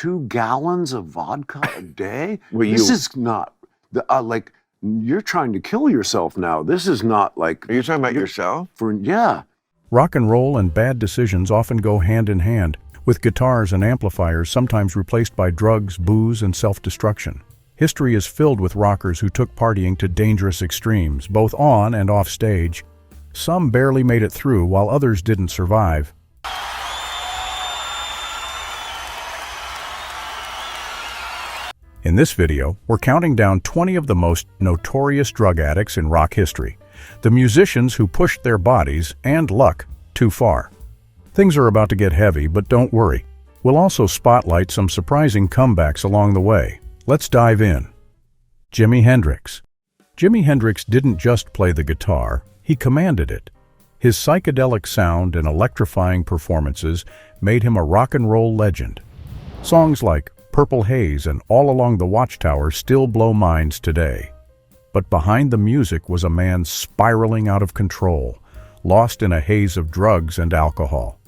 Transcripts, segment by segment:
2 gallons of vodka a day? Well, this is not, like, you're trying to kill yourself now. This is not like... Are you talking about yourself? Yeah. Rock and roll and bad decisions often go hand in hand, with guitars and amplifiers sometimes replaced by drugs, booze, and self-destruction. History is filled with rockers who took partying to dangerous extremes, both on and off stage. Some barely made it through, while others didn't survive. In this video, we're counting down 20 of the most notorious drug addicts in rock history, the musicians who pushed their bodies and luck too far. Things are about to get heavy, but don't worry. We'll also spotlight some surprising comebacks along the way. Let's dive in. Jimi Hendrix. Jimi Hendrix didn't just play the guitar, he commanded it. His psychedelic sound and electrifying performances made him a rock and roll legend. Songs like Purple Haze and All Along the Watchtower still blow minds today. But behind the music was a man spiraling out of control, lost in a haze of drugs and alcohol.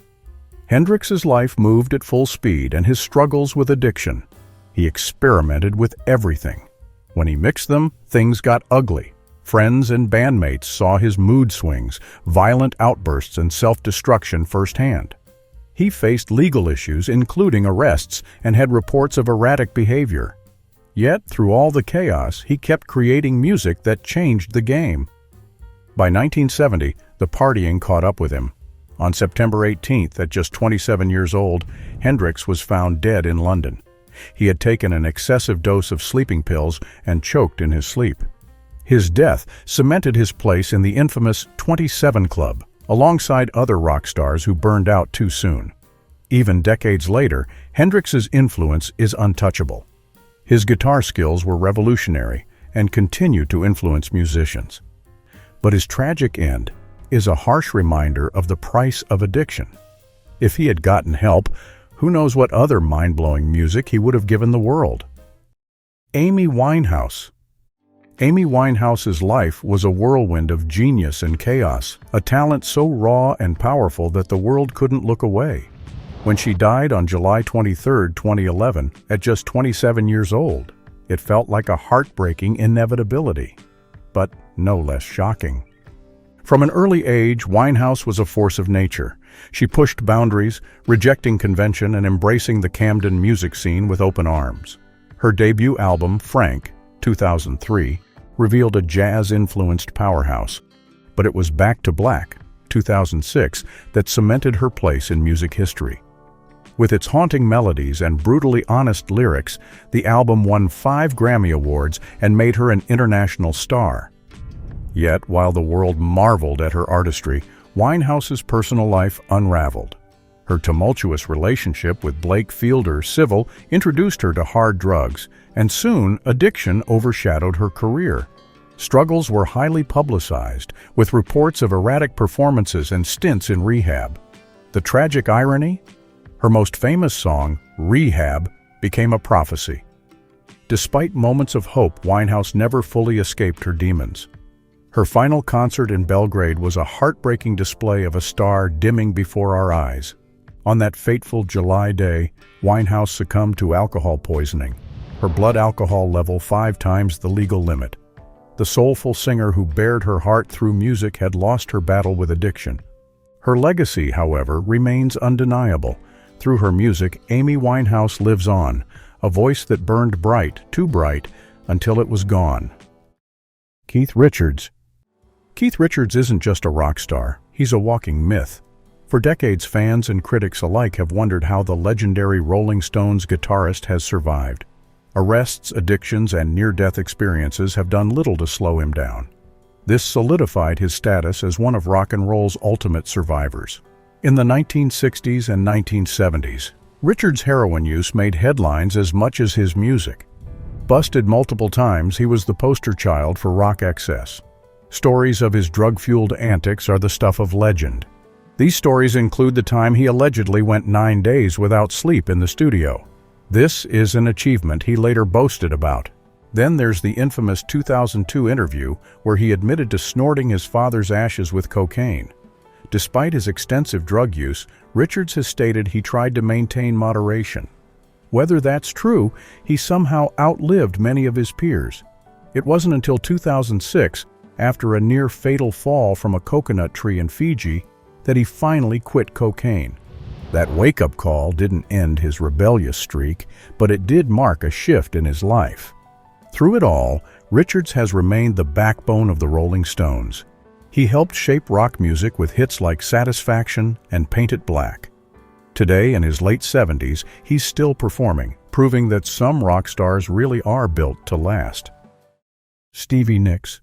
Hendrix's life moved at full speed, and his struggles with addiction. He experimented with everything. When he mixed them, things got ugly. Friends and bandmates saw his mood swings, violent outbursts, and self-destruction firsthand. He faced legal issues, including arrests, and had reports of erratic behavior. Yet, through all the chaos, he kept creating music that changed the game. By 1970, the partying caught up with him. On September 18th, at just 27 years old, Hendrix was found dead in London. He had taken an excessive dose of sleeping pills and choked in his sleep. His death cemented his place in the infamous 27 Club, alongside other rock stars who burned out too soon. Even decades later, Hendrix's influence is untouchable. His guitar skills were revolutionary and continue to influence musicians. But his tragic end is a harsh reminder of the price of addiction. If he had gotten help, who knows what other mind-blowing music he would have given the world. Amy Winehouse. Amy Winehouse's life was a whirlwind of genius and chaos, a talent so raw and powerful that the world couldn't look away. When she died on July 23, 2011, at just 27 years old, it felt like a heartbreaking inevitability, but no less shocking. From an early age, Winehouse was a force of nature. She pushed boundaries, rejecting convention and embracing the Camden music scene with open arms. Her debut album, Frank, 2003, revealed a jazz-influenced powerhouse, but it was Back to Black, 2006, that cemented her place in music history. With its haunting melodies and brutally honest lyrics, the album won 5 Grammy Awards and made her an international star. Yet, while the world marveled at her artistry, Winehouse's personal life unraveled. Her tumultuous relationship with Blake Fielder Civil introduced her to hard drugs, and soon addiction overshadowed her career. Struggles were highly publicized, with reports of erratic performances and stints in rehab. The tragic irony? Her most famous song, Rehab, became a prophecy. Despite moments of hope, Winehouse never fully escaped her demons. Her final concert in Belgrade was a heartbreaking display of a star dimming before our eyes. On that fateful July day, Winehouse succumbed to alcohol poisoning, her blood alcohol level 5 times the legal limit. The soulful singer who bared her heart through music had lost her battle with addiction. Her legacy, however, remains undeniable. Through her music, Amy Winehouse lives on, a voice that burned bright, too bright, until it was gone. Keith Richards. Keith Richards isn't just a rock star, he's a walking myth. For decades, fans and critics alike have wondered how the legendary Rolling Stones guitarist has survived. Arrests, addictions, and near-death experiences have done little to slow him down. This solidified his status as one of rock and roll's ultimate survivors. In the 1960s and 1970s, Richards' heroin use made headlines as much as his music. Busted multiple times, he was the poster child for rock excess. Stories of his drug-fueled antics are the stuff of legend. These stories include the time he allegedly went 9 days without sleep in the studio. This is an achievement he later boasted about. Then there's the infamous 2002 interview where he admitted to snorting his father's ashes with cocaine. Despite his extensive drug use, Richards has stated he tried to maintain moderation. Whether that's true, he somehow outlived many of his peers. It wasn't until 2006, after a near-fatal fall from a coconut tree in Fiji, that he finally quit cocaine. That wake-up call didn't end his rebellious streak, but it did mark a shift in his life. Through it all, Richards has remained the backbone of the Rolling Stones. He helped shape rock music with hits like Satisfaction and Paint It Black. Today, in his late 70s, he's still performing, proving that some rock stars really are built to last. Stevie Nicks.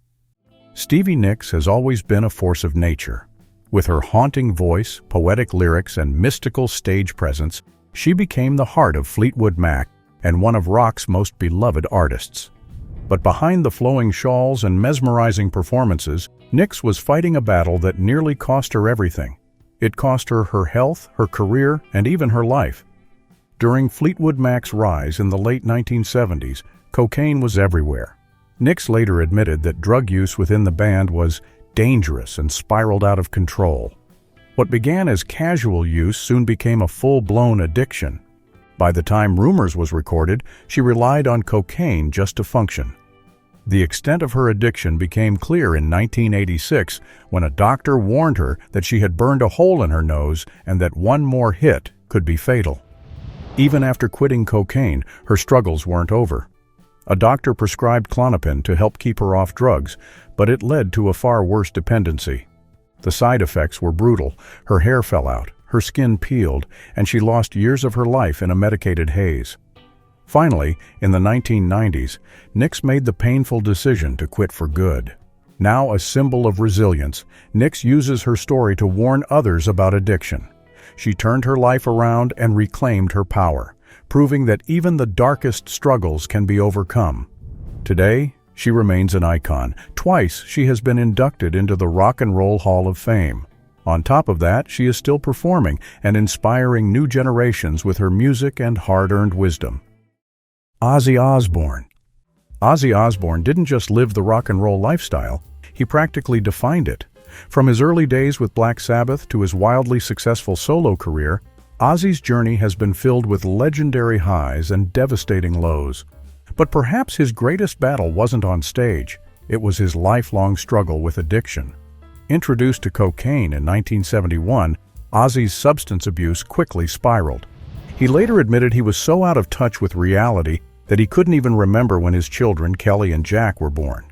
Stevie Nicks has always been a force of nature. With her haunting voice, poetic lyrics, and mystical stage presence, she became the heart of Fleetwood Mac and one of rock's most beloved artists. But behind the flowing shawls and mesmerizing performances, Nicks was fighting a battle that nearly cost her everything. It cost her her health, her career, and even her life. During Fleetwood Mac's rise in the late 1970s, cocaine was everywhere. Nicks later admitted that drug use within the band was dangerous and spiraled out of control. What began as casual use soon became a full-blown addiction. By the time Rumors was recorded, she relied on cocaine just to function. The extent of her addiction became clear in 1986 when a doctor warned her that she had burned a hole in her nose and that one more hit could be fatal. Even after quitting cocaine, her struggles weren't over. A doctor prescribed Klonopin to help keep her off drugs, but it led to a far worse dependency. The side effects were brutal. Her hair fell out, her skin peeled, and she lost years of her life in a medicated haze. Finally, in the 1990s, Nicks made the painful decision to quit for good. Now a symbol of resilience, Nicks uses her story to warn others about addiction. She turned her life around and reclaimed her power, proving that even the darkest struggles can be overcome. Today, she remains an icon. Twice, she has been inducted into the Rock and Roll Hall of Fame. On top of that, she is still performing and inspiring new generations with her music and hard-earned wisdom. Ozzy Osbourne. Ozzy Osbourne didn't just live the rock and roll lifestyle, he practically defined it. From his early days with Black Sabbath to his wildly successful solo career, Ozzy's journey has been filled with legendary highs and devastating lows. But perhaps his greatest battle wasn't on stage, it was his lifelong struggle with addiction. Introduced to cocaine in 1971, Ozzy's substance abuse quickly spiraled. He later admitted he was so out of touch with reality that he couldn't even remember when his children, Kelly and Jack, were born.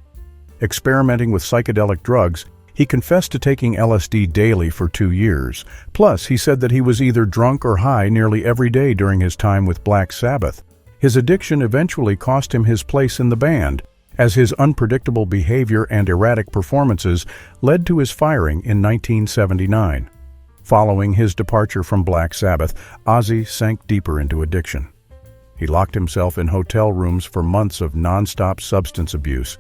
Experimenting with psychedelic drugs, he confessed to taking LSD daily for 2 years. Plus, he said that he was either drunk or high nearly every day during his time with Black Sabbath. His addiction eventually cost him his place in the band, as his unpredictable behavior and erratic performances led to his firing in 1979. Following his departure from Black Sabbath, Ozzy sank deeper into addiction. He locked himself in hotel rooms for months of non-stop substance abuse.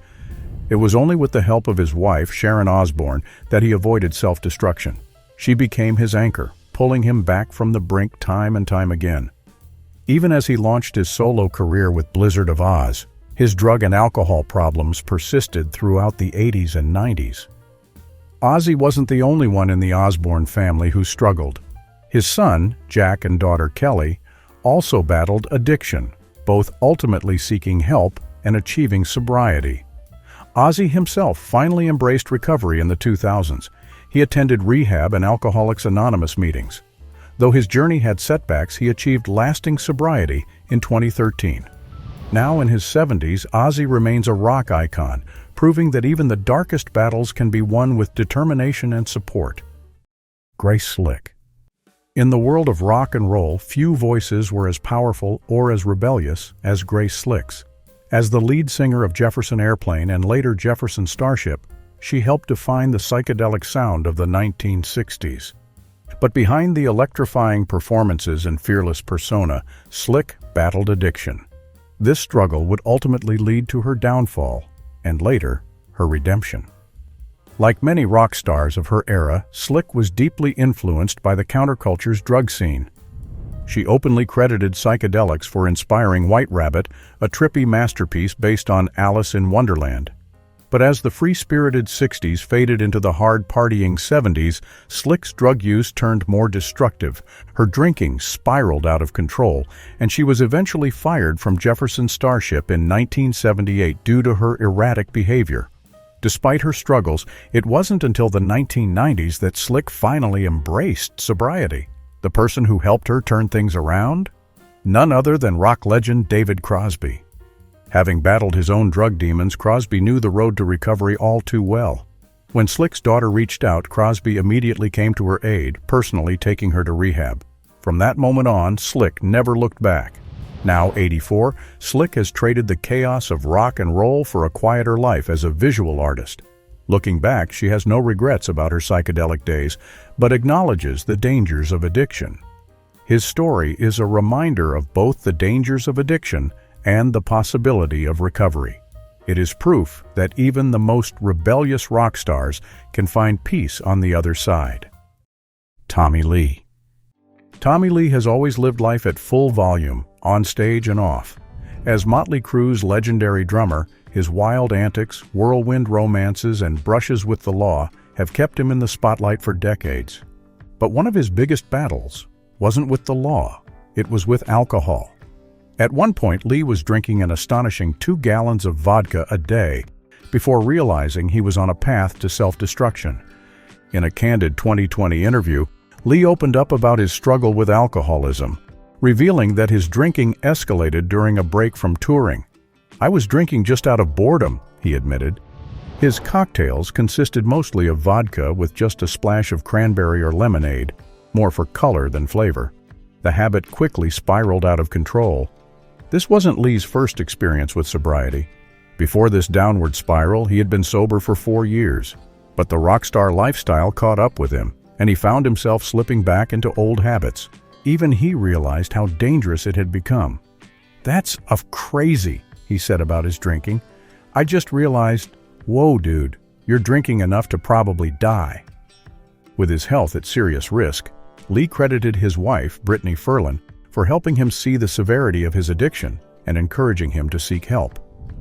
It was only with the help of his wife, Sharon Osbourne, that he avoided self-destruction. She became his anchor, pulling him back from the brink time and time again. Even as he launched his solo career with Blizzard of Oz, his drug and alcohol problems persisted throughout the 80s and 90s. Ozzy wasn't the only one in the Osbourne family who struggled. His son, Jack, and daughter Kelly also battled addiction, both ultimately seeking help and achieving sobriety. Ozzy himself finally embraced recovery in the 2000s. He attended rehab and Alcoholics Anonymous meetings. Though his journey had setbacks, he achieved lasting sobriety in 2013. Now in his 70s, Ozzy remains a rock icon, proving that even the darkest battles can be won with determination and support. Grace Slick. In the world of rock and roll, few voices were as powerful or as rebellious as Grace Slick's. As the lead singer of Jefferson Airplane and later Jefferson Starship, she helped define the psychedelic sound of the 1960s. But behind the electrifying performances and fearless persona, Slick battled addiction. This struggle would ultimately lead to her downfall, and later, her redemption. Like many rock stars of her era, Slick was deeply influenced by the counterculture's drug scene. She openly credited psychedelics for inspiring White Rabbit, a trippy masterpiece based on Alice in Wonderland. But as the free-spirited 60s faded into the hard-partying 70s, Slick's drug use turned more destructive. Her drinking spiraled out of control, and she was eventually fired from Jefferson Starship in 1978 due to her erratic behavior. Despite her struggles, it wasn't until the 1990s that Slick finally embraced sobriety. The person who helped her turn things around? None other than rock legend David Crosby. Having battled his own drug demons, Crosby knew the road to recovery all too well. When Slick's daughter reached out, Crosby immediately came to her aid, personally taking her to rehab. From that moment on, Slick never looked back. Now 84, Slick has traded the chaos of rock and roll for a quieter life as a visual artist. Looking back, she has no regrets about her psychedelic days, but acknowledges the dangers of addiction. His story is a reminder of both the dangers of addiction and the possibility of recovery. It is proof that even the most rebellious rock stars can find peace on the other side. Tommy Lee. Tommy Lee has always lived life at full volume, on stage and off. As Motley Crue's legendary drummer, his wild antics, whirlwind romances, and brushes with the law have kept him in the spotlight for decades. But one of his biggest battles wasn't with the law, it was with alcohol. At one point, Lee was drinking an astonishing 2 gallons of vodka a day before realizing he was on a path to self-destruction. In a candid 2020 interview, Lee opened up about his struggle with alcoholism, revealing that his drinking escalated during a break from touring. "I was drinking just out of boredom," he admitted. His cocktails consisted mostly of vodka with just a splash of cranberry or lemonade, more for color than flavor. The habit quickly spiraled out of control. This wasn't Lee's first experience with sobriety. Before this downward spiral, he had been sober for 4 years. But the rock star lifestyle caught up with him, and he found himself slipping back into old habits. Even he realized how dangerous it had become. "That's crazy," he said about his drinking. "I just realized, whoa dude, you're drinking enough to probably die." With his health at serious risk, Lee credited his wife, Brittany Ferlin, for helping him see the severity of his addiction and encouraging him to seek help.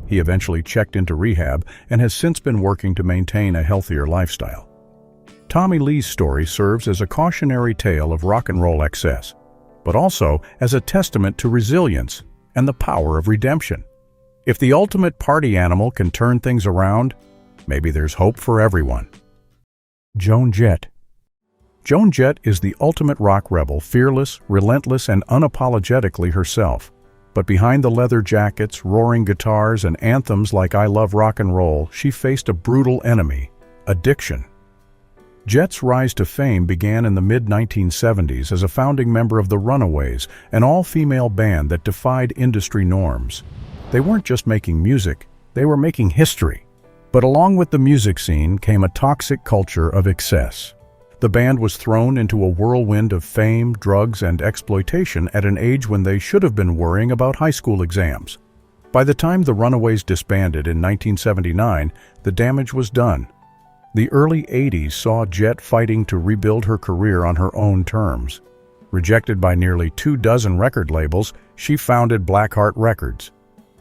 He eventually checked into rehab and has since been working to maintain a healthier lifestyle. Tommy Lee's story serves as a cautionary tale of rock and roll excess, but also as a testament to resilience and the power of redemption. If the ultimate party animal can turn things around, maybe there's hope for everyone. Joan Jett. Joan Jett is the ultimate rock rebel, fearless, relentless, and unapologetically herself. But behind the leather jackets, roaring guitars, and anthems like "I Love Rock and Roll," she faced a brutal enemy: addiction. Jett's rise to fame began in the mid-1970s as a founding member of the Runaways, an all-female band that defied industry norms. They weren't just making music, they were making history. But along with the music scene came a toxic culture of excess. The band was thrown into a whirlwind of fame, drugs, and exploitation at an age when they should have been worrying about high school exams. By the time the Runaways disbanded in 1979, the damage was done. The early 80s saw Jett fighting to rebuild her career on her own terms. Rejected by nearly 24 record labels, she founded Blackheart Records.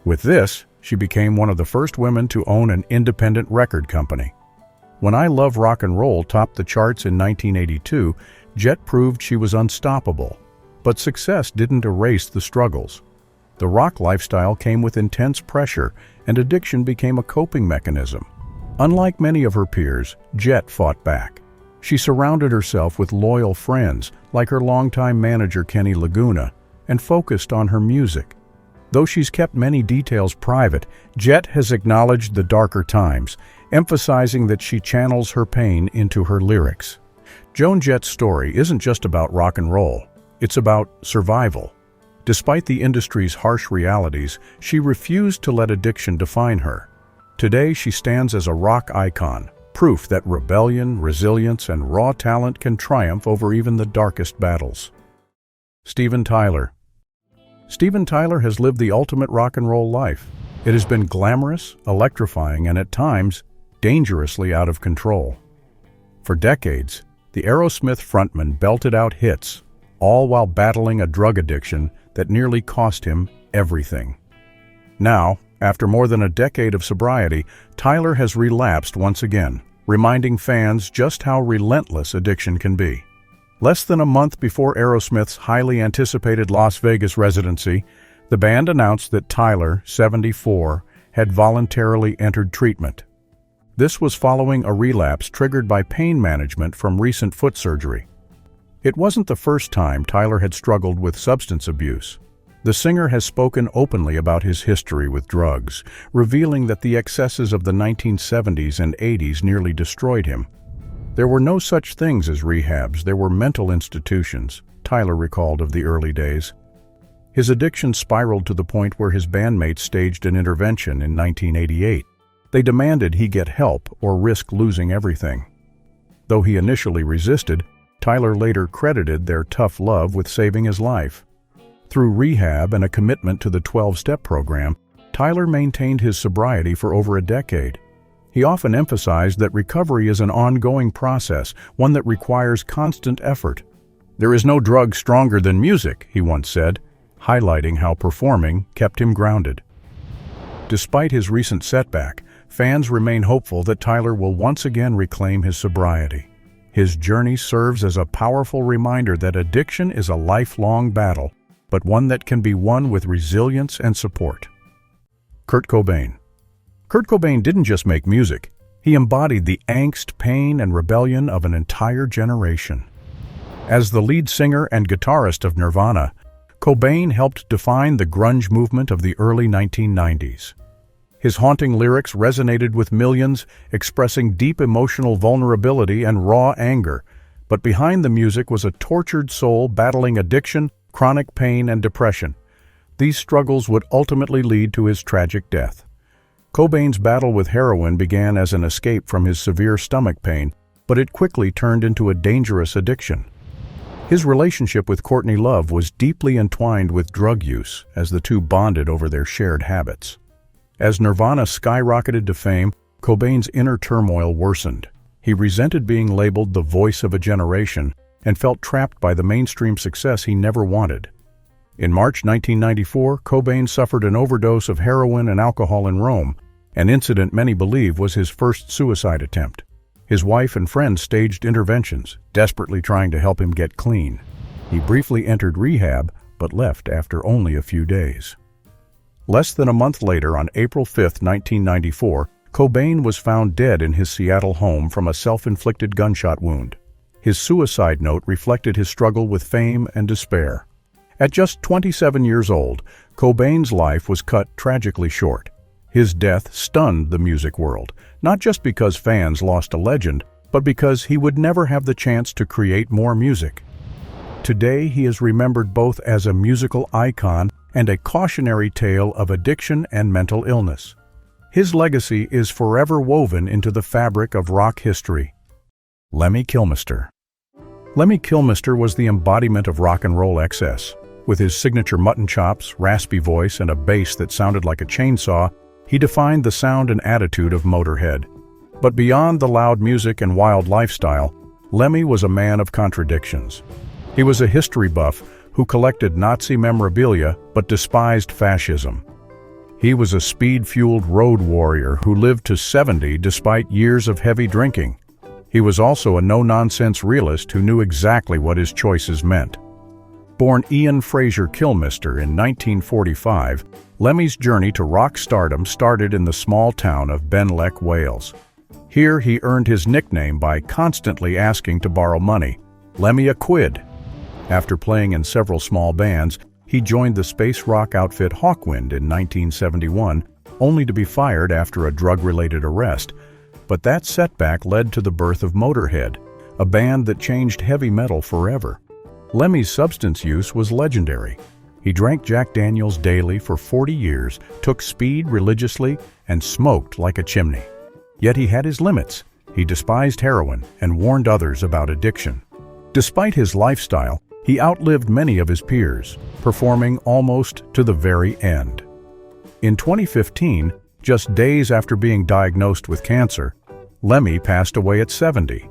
With this, she became one of the first women to own an independent record company. When "I Love Rock and Roll" topped the charts in 1982, Jett proved she was unstoppable. But success didn't erase the struggles. The rock lifestyle came with intense pressure, and addiction became a coping mechanism. Unlike many of her peers, Jett fought back. She surrounded herself with loyal friends, like her longtime manager Kenny Laguna, and focused on her music. Though she's kept many details private, Jett has acknowledged the darker times, emphasizing that she channels her pain into her lyrics. Joan Jett's story isn't just about rock and roll, it's about survival. Despite the industry's harsh realities, she refused to let addiction define her. Today, she stands as a rock icon, proof that rebellion, resilience, and raw talent can triumph over even the darkest battles. Steven Tyler. Steven Tyler has lived the ultimate rock and roll life. It has been glamorous, electrifying, and at times, dangerously out of control. For decades, the Aerosmith frontman belted out hits, all while battling a drug addiction that nearly cost him everything. Now, After more than a decade of sobriety, Tyler has relapsed once again, reminding fans just how relentless addiction can be. Less than a month before Aerosmith's highly anticipated Las Vegas residency, the band announced that Tyler, 74, had voluntarily entered treatment. This was following a relapse triggered by pain management from recent foot surgery. It wasn't the first time Tyler had struggled with substance abuse. The singer has spoken openly about his history with drugs, revealing that the excesses of the 1970s and 80s nearly destroyed him. There were no such things as rehabs, there were mental institutions, Tyler recalled of the early days. His addiction spiraled to the point where his bandmates staged an intervention in 1988. They demanded he get help or risk losing everything. Though he initially resisted, Tyler later credited their tough love with saving his life. Through rehab and a commitment to the 12-step program, Tyler maintained his sobriety for over a decade. He often emphasized that recovery is an ongoing process, one that requires constant effort. "There is no drug stronger than music," he once said, highlighting how performing kept him grounded. Despite his recent setback, fans remain hopeful that Tyler will once again reclaim his sobriety. His journey serves as a powerful reminder that addiction is a lifelong battle, but one that can be won with resilience and support. Kurt Cobain. Kurt Cobain didn't just make music. He embodied the angst, pain, and rebellion of an entire generation. As the lead singer and guitarist of Nirvana, Cobain helped define the grunge movement of the early 1990s. His haunting lyrics resonated with millions, expressing deep emotional vulnerability and raw anger. But behind the music was a tortured soul battling addiction, chronic pain, and depression. These struggles would ultimately lead to his tragic death. Cobain's battle with heroin began as an escape from his severe stomach pain, but it quickly turned into a dangerous addiction. His relationship with Courtney Love was deeply entwined with drug use, as the two bonded over their shared habits. As Nirvana skyrocketed to fame, Cobain's inner turmoil worsened. He resented being labeled the voice of a generation and felt trapped by the mainstream success he never wanted. In March 1994, Cobain suffered an overdose of heroin and alcohol in Rome, an incident many believe was his first suicide attempt. His wife and friends staged interventions, desperately trying to help him get clean. He briefly entered rehab, but left after only a few days. Less than a month later, on April 5, 1994, Cobain was found dead in his Seattle home from a self-inflicted gunshot wound. His suicide note reflected his struggle with fame and despair. At just 27 years old, Cobain's life was cut tragically short. His death stunned the music world, not just because fans lost a legend, but because he would never have the chance to create more music. Today, he is remembered both as a musical icon and a cautionary tale of addiction and mental illness. His legacy is forever woven into the fabric of rock history. Lemmy Kilmister. Lemmy Kilmister was the embodiment of rock and roll excess. With his signature mutton chops, raspy voice, and a bass that sounded like a chainsaw, he defined the sound and attitude of Motorhead. But beyond the loud music and wild lifestyle, Lemmy was a man of contradictions. He was a history buff who collected Nazi memorabilia but despised fascism. He was a speed-fueled road warrior who lived to 70 despite years of heavy drinking. He was also a no-nonsense realist who knew exactly what his choices meant. Born Ian Fraser Kilmister in 1945, Lemmy's journey to rock stardom started in the small town of Benlec, Wales. Here he earned his nickname by constantly asking to borrow money, Lemmy a quid. After playing in several small bands, he joined the space rock outfit Hawkwind in 1971, only to be fired after a drug-related arrest. But that setback led to the birth of Motorhead, a band that changed heavy metal forever. Lemmy's substance use was legendary. He drank Jack Daniels daily for 40 years, took speed religiously, and smoked like a chimney. Yet he had his limits. He despised heroin and warned others about addiction. Despite his lifestyle, he outlived many of his peers, performing almost to the very end. In 2015, just days after being diagnosed with cancer, Lemmy passed away at 70.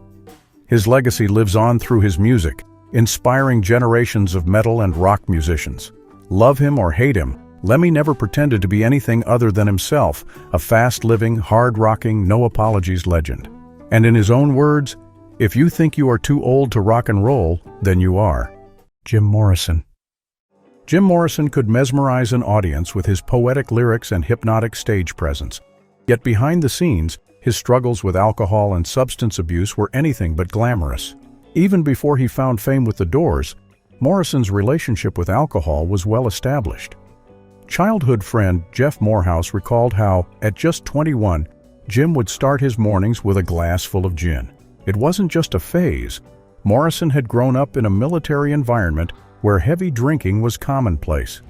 His legacy lives on through his music, inspiring generations of metal and rock musicians. Love him or hate him, Lemmy never pretended to be anything other than himself, a fast-living, hard-rocking, no-apologies legend. And in his own words, "If you think you are too old to rock and roll, then you are." Jim Morrison. Jim Morrison could mesmerize an audience with his poetic lyrics and hypnotic stage presence. Yet behind the scenes, his struggles with alcohol and substance abuse were anything but glamorous. Even before he found fame with the Doors, Morrison's relationship with alcohol was well established. Childhood friend Jeff Morehouse recalled how, at just 21, Jim would start his mornings with a glass full of gin. It wasn't just a phase. Morrison had grown up in a military environment where heavy drinking was commonplace.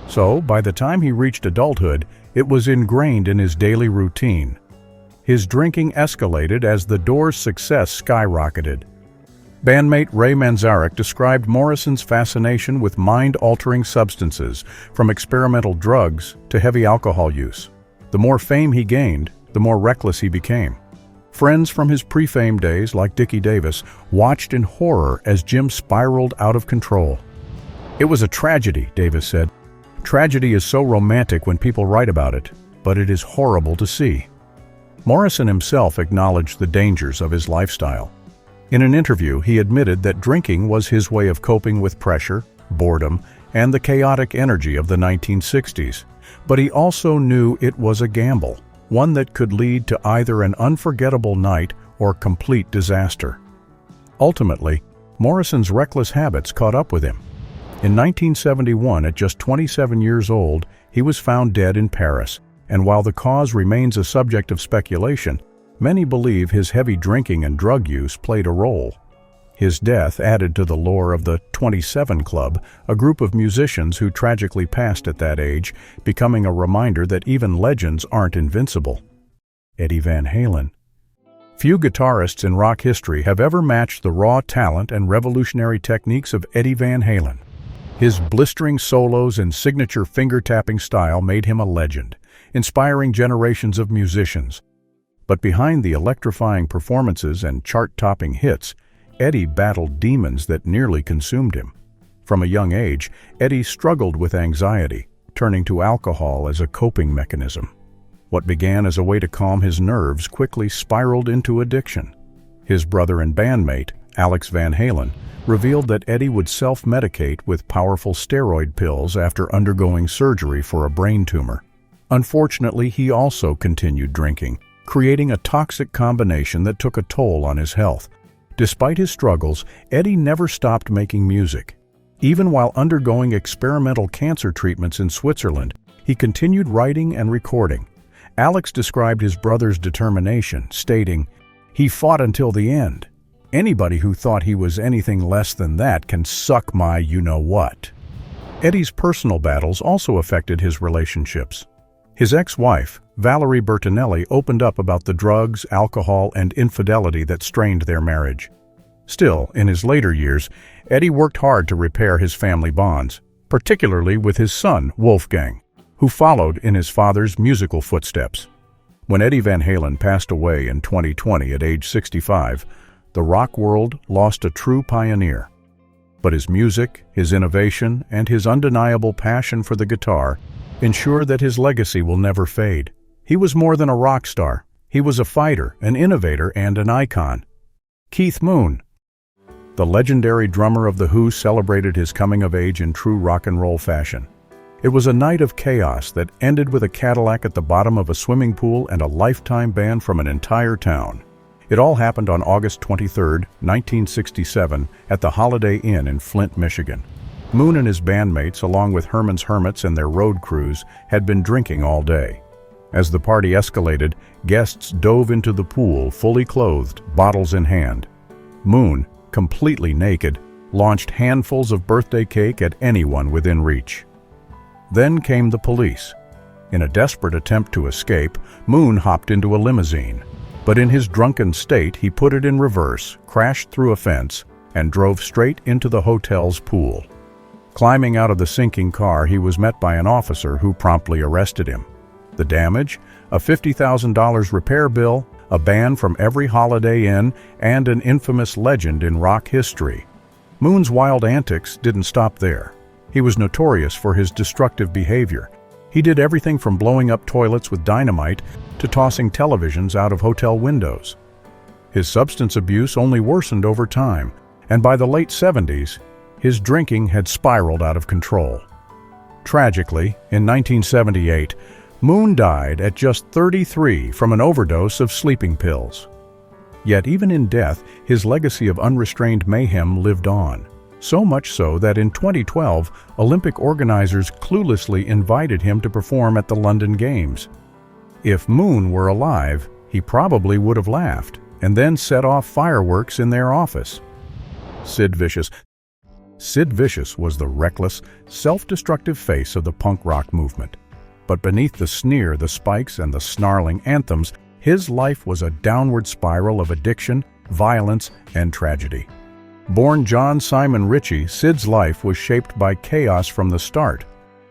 So, by the time he reached adulthood, it was ingrained in his daily routine. His drinking escalated as the Doors' success skyrocketed. Bandmate Ray Manzarek described Morrison's fascination with mind-altering substances, from experimental drugs to heavy alcohol use. The more fame he gained, the more reckless he became. Friends from his pre-fame days, like Dickie Davis, watched in horror as Jim spiraled out of control. "It was a tragedy," Davis said. "Tragedy is so romantic when people write about it, but it is horrible to see." Morrison himself acknowledged the dangers of his lifestyle. In an interview, he admitted that drinking was his way of coping with pressure, boredom, and the chaotic energy of the 1960s. But he also knew it was a gamble, one that could lead to either an unforgettable night or complete disaster. Ultimately, Morrison's reckless habits caught up with him. In 1971, at just 27 years old, he was found dead in Paris, and while the cause remains a subject of speculation, many believe his heavy drinking and drug use played a role. His death added to the lore of the 27 Club, a group of musicians who tragically passed at that age, becoming a reminder that even legends aren't invincible. Eddie Van Halen. Few guitarists in rock history have ever matched the raw talent and revolutionary techniques of Eddie Van Halen. His blistering solos and signature finger-tapping style made him a legend, inspiring generations of musicians. But behind the electrifying performances and chart-topping hits, Eddie battled demons that nearly consumed him. From a young age, Eddie struggled with anxiety, turning to alcohol as a coping mechanism. What began as a way to calm his nerves quickly spiraled into addiction. His brother and bandmate, Alex Van Halen, revealed that Eddie would self-medicate with powerful steroid pills after undergoing surgery for a brain tumor. Unfortunately, he also continued drinking, creating a toxic combination that took a toll on his health. Despite his struggles, Eddie never stopped making music. Even while undergoing experimental cancer treatments in Switzerland, he continued writing and recording. Alex described his brother's determination, stating, "He fought until the end. Anybody who thought he was anything less than that can suck my you-know-what." Eddie's personal battles also affected his relationships. His ex-wife, Valerie Bertinelli, opened up about the drugs, alcohol, and infidelity that strained their marriage. Still, in his later years, Eddie worked hard to repair his family bonds, particularly with his son, Wolfgang, who followed in his father's musical footsteps. When Eddie Van Halen passed away in 2020 at age 65, the rock world lost a true pioneer. But his music, his innovation, and his undeniable passion for the guitar ensure that his legacy will never fade. He was more than a rock star. He was a fighter, an innovator, and an icon. Keith Moon. The legendary drummer of The Who celebrated his coming of age in true rock and roll fashion. It was a night of chaos that ended with a Cadillac at the bottom of a swimming pool and a lifetime ban from an entire town. It all happened on August 23, 1967, at the Holiday Inn in Flint, Michigan. Moon and his bandmates, along with Herman's Hermits and their road crews, had been drinking all day. As the party escalated, guests dove into the pool fully clothed, bottles in hand. Moon, completely naked, launched handfuls of birthday cake at anyone within reach. Then came the police. In a desperate attempt to escape, Moon hopped into a limousine. But in his drunken state, he put it in reverse, crashed through a fence, and drove straight into the hotel's pool. Climbing out of the sinking car, he was met by an officer who promptly arrested him. The damage? A $50,000 repair bill, a ban from every Holiday Inn, and an infamous legend in rock history. Moon's wild antics didn't stop there. He was notorious for his destructive behavior, He did everything from blowing up toilets with dynamite to tossing televisions out of hotel windows. His substance abuse only worsened over time, and by the late 70s, his drinking had spiraled out of control. Tragically, in 1978, Moon died at just 33 from an overdose of sleeping pills. Yet even in death, his legacy of unrestrained mayhem lived on. So much so that in 2012, Olympic organizers cluelessly invited him to perform at the London Games. If Moon were alive, he probably would have laughed and then set off fireworks in their office. Sid Vicious. Sid Vicious was the reckless, self-destructive face of the punk rock movement. But beneath the sneer, the spikes, and the snarling anthems, his life was a downward spiral of addiction, violence, and tragedy. Born John Simon Ritchie, Sid's life was shaped by chaos from the start.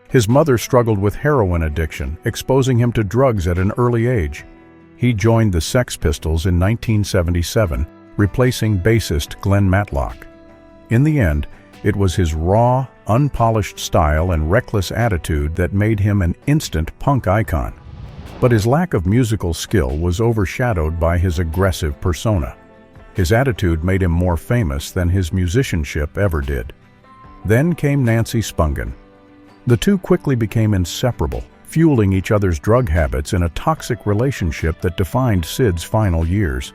His mother struggled with heroin addiction, exposing him to drugs at an early age. He joined the Sex Pistols in 1977, replacing bassist Glenn Matlock. In the end, it was his raw, unpolished style and reckless attitude that made him an instant punk icon. But his lack of musical skill was overshadowed by his aggressive persona. His attitude made him more famous than his musicianship ever did. Then came Nancy Spungen. The two quickly became inseparable, fueling each other's drug habits in a toxic relationship that defined Sid's final years.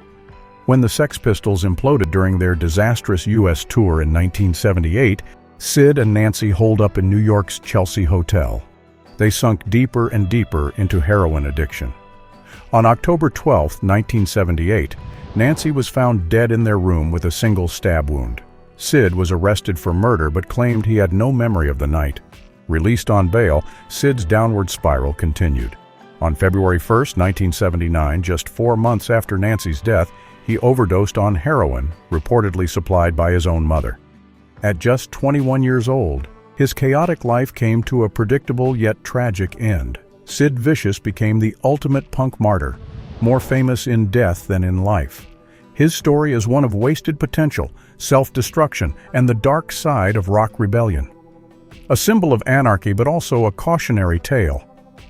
When the Sex Pistols imploded during their disastrous U.S. tour in 1978, Sid and Nancy holed up in New York's Chelsea Hotel. They sunk deeper and deeper into heroin addiction. On October 12, 1978, Nancy was found dead in their room with a single stab wound. Sid was arrested for murder but claimed he had no memory of the night. Released on bail, Sid's downward spiral continued. On February 1, 1979, just 4 months after Nancy's death, he overdosed on heroin, reportedly supplied by his own mother. At just 21 years old, his chaotic life came to a predictable yet tragic end. Sid Vicious became the ultimate punk martyr, more famous in death than in life. His story is one of wasted potential, self-destruction, and the dark side of rock rebellion. A symbol of anarchy but also a cautionary tale,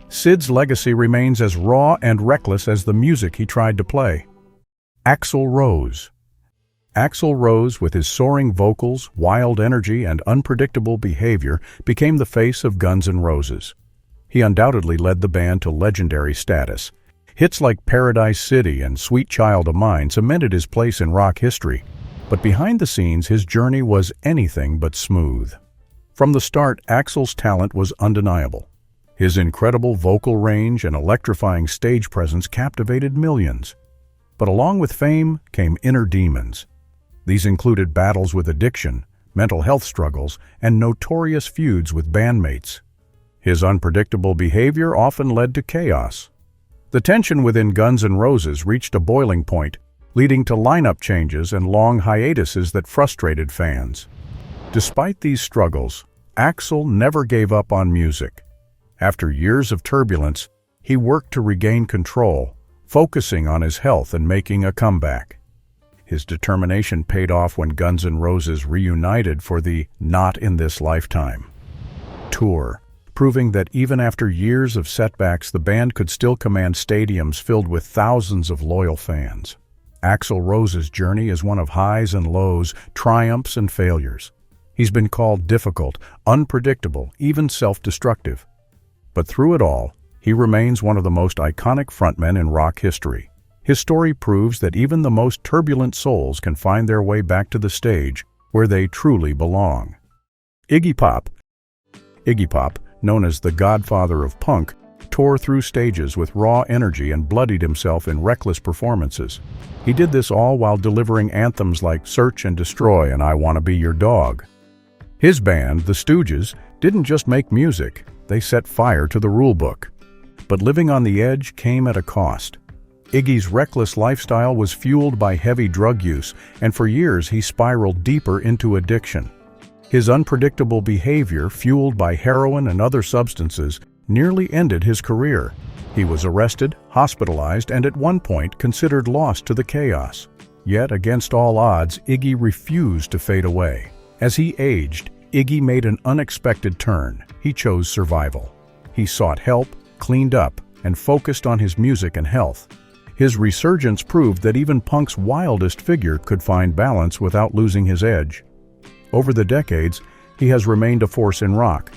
Sid's legacy remains as raw and reckless as the music he tried to play. Axl Rose. Axl Rose, with his soaring vocals, wild energy, and unpredictable behavior, became the face of Guns N' Roses. He undoubtedly led the band to legendary status. Hits like Paradise City and Sweet Child of Mine cemented his place in rock history. But behind the scenes, his journey was anything but smooth. From the start, Axl's talent was undeniable. His incredible vocal range and electrifying stage presence captivated millions. But along with fame came inner demons. These included battles with addiction, mental health struggles, and notorious feuds with bandmates. His unpredictable behavior often led to chaos. The tension within Guns N' Roses reached a boiling point, leading to lineup changes and long hiatuses that frustrated fans. Despite these struggles, Axl never gave up on music. After years of turbulence, he worked to regain control, focusing on his health and making a comeback. His determination paid off when Guns N' Roses reunited for the Not in This Lifetime tour, proving that even after years of setbacks, the band could still command stadiums filled with thousands of loyal fans. Axl Rose's journey is one of highs and lows, triumphs and failures. He's been called difficult, unpredictable, even self-destructive. But through it all, he remains one of the most iconic frontmen in rock history. His story proves that even the most turbulent souls can find their way back to the stage where they truly belong. Iggy Pop. Iggy Pop, known as the godfather of punk, tore through stages with raw energy and bloodied himself in reckless performances. He did this all while delivering anthems like Search and Destroy and I Wanna Be Your Dog. His band, the Stooges, didn't just make music, they set fire to the rulebook. But living on the edge came at a cost. Iggy's reckless lifestyle was fueled by heavy drug use, and for years he spiraled deeper into addiction. His unpredictable behavior, fueled by heroin and other substances, nearly ended his career. He was arrested, hospitalized, and at one point considered lost to the chaos. Yet, against all odds, Iggy refused to fade away. As he aged, Iggy made an unexpected turn. He chose survival. he sought help, cleaned up, and focused on his music and health. His resurgence proved that even punk's wildest figure could find balance without losing his edge. Over the decades, he has remained a force in rock.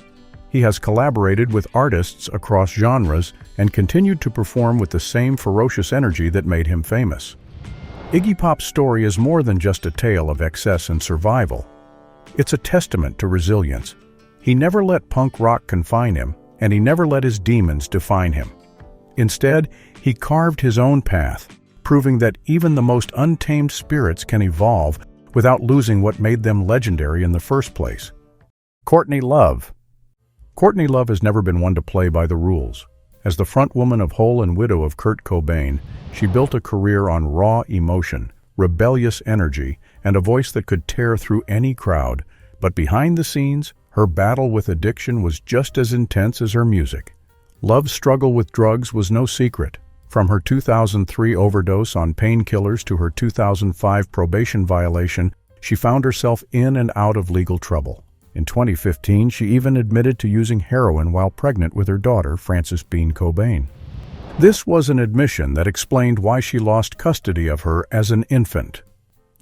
He has collaborated with artists across genres and continued to perform with the same ferocious energy that made him famous. Iggy Pop's story is more than just a tale of excess and survival. It's a testament to resilience. He never let punk rock confine him, and he never let his demons define him. Instead, he carved his own path, proving that even the most untamed spirits can evolve without losing what made them legendary in the first place. Courtney Love. Courtney Love has never been one to play by the rules. As the frontwoman of Hole and widow of Kurt Cobain, she built a career on raw emotion, rebellious energy, and a voice that could tear through any crowd. But behind the scenes, her battle with addiction was just as intense as her music. Love's struggle with drugs was no secret. From her 2003 overdose on painkillers to her 2005 probation violation, she found herself in and out of legal trouble. In 2015, she even admitted to using heroin while pregnant with her daughter, Frances Bean Cobain. This was an admission that explained why she lost custody of her as an infant.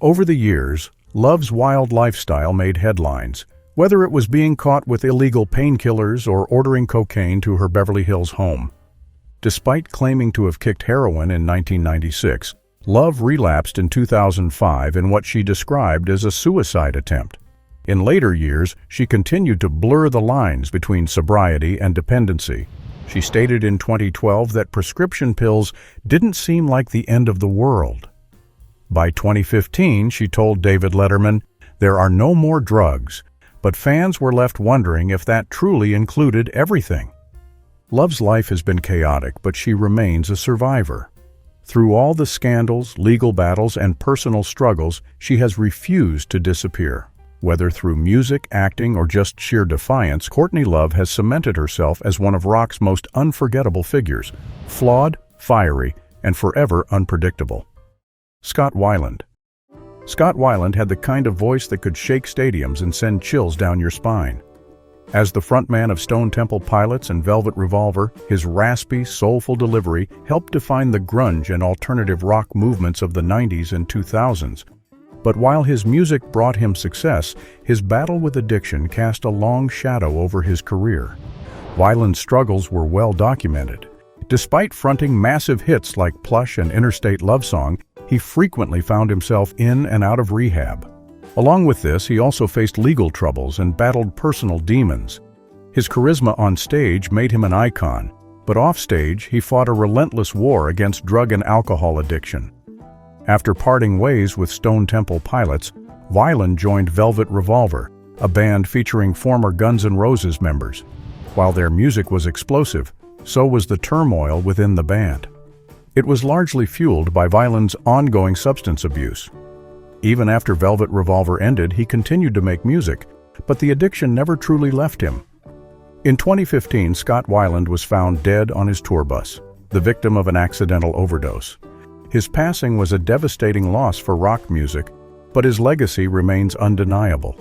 Over the years, Love's wild lifestyle made headlines, whether it was being caught with illegal painkillers or ordering cocaine to her Beverly Hills home. Despite claiming to have kicked heroin in 1996, Love relapsed in 2005 in what she described as a suicide attempt. In later years, she continued to blur the lines between sobriety and dependency. She stated in 2012 that prescription pills didn't seem like the end of the world. By 2015, she told David Letterman, "There are no more drugs," but fans were left wondering if that truly included everything. Love's life has been chaotic, but she remains a survivor. Through all the scandals, legal battles, and personal struggles, she has refused to disappear. Whether through music, acting, or just sheer defiance, Courtney Love has cemented herself as one of rock's most unforgettable figures, flawed, fiery, and forever unpredictable. Scott Weiland. Scott Weiland had the kind of voice that could shake stadiums and send chills down your spine. As the frontman of Stone Temple Pilots and Velvet Revolver, his raspy, soulful delivery helped define the grunge and alternative rock movements of the 90s and 2000s. But while his music brought him success, his battle with addiction cast a long shadow over his career. Weiland's struggles were well documented. Despite fronting massive hits like Plush and Interstate Love Song, he frequently found himself in and out of rehab. Along with this, he also faced legal troubles and battled personal demons. His charisma on stage made him an icon, but offstage, he fought a relentless war against drug and alcohol addiction. After parting ways with Stone Temple Pilots, Weiland joined Velvet Revolver, a band featuring former Guns N' Roses members. While their music was explosive, so was the turmoil within the band. It was largely fueled by Weiland's ongoing substance abuse. Even after Velvet Revolver ended, he continued to make music, but the addiction never truly left him. In 2015, Scott Weiland was found dead on his tour bus, the victim of an accidental overdose. His passing was a devastating loss for rock music, but his legacy remains undeniable.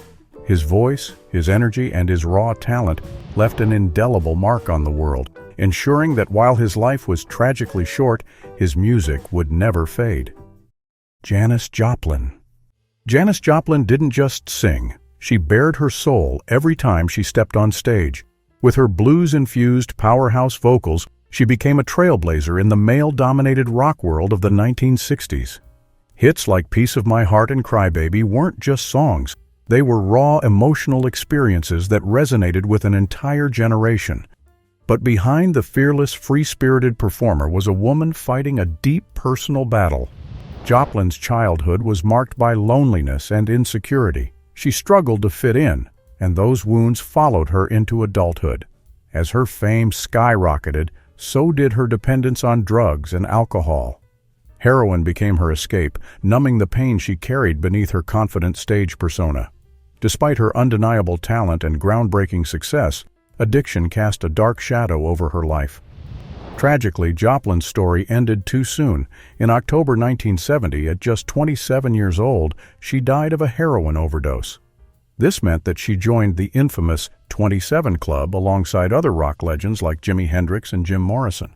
His voice, his energy, and his raw talent left an indelible mark on the world, ensuring that while his life was tragically short, his music would never fade. Janis Joplin. Janis Joplin didn't just sing. She bared her soul every time she stepped on stage. With her blues-infused powerhouse vocals, she became a trailblazer in the male-dominated rock world of the 1960s. Hits like Piece of My Heart and Crybaby weren't just songs. They were raw emotional experiences that resonated with an entire generation. But behind the fearless, free-spirited performer was a woman fighting a deep personal battle. Joplin's childhood was marked by loneliness and insecurity. She struggled to fit in, and those wounds followed her into adulthood. As her fame skyrocketed, so did her dependence on drugs and alcohol. Heroin became her escape, numbing the pain she carried beneath her confident stage persona. Despite her undeniable talent and groundbreaking success, addiction cast a dark shadow over her life. Tragically, Joplin's story ended too soon. In October 1970, at just 27 years old, she died of a heroin overdose. This meant that she joined the infamous 27 Club alongside other rock legends like Jimi Hendrix and Jim Morrison.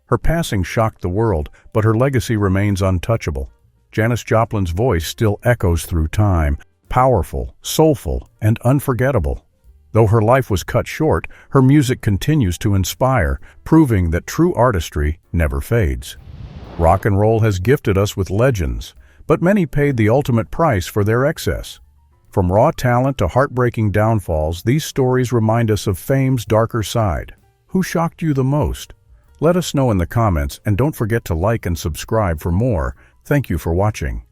Her passing shocked the world, but her legacy remains untouchable. Janis Joplin's voice still echoes through time, powerful, soulful, and unforgettable. Though her life was cut short, her music continues to inspire, proving that true artistry never fades. Rock and roll has gifted us with legends, but many paid the ultimate price for their excess. From raw talent to heartbreaking downfalls, these stories remind us of fame's darker side. Who shocked you the most? Let us know in the comments, and don't forget to like and subscribe for more. Thank you for watching.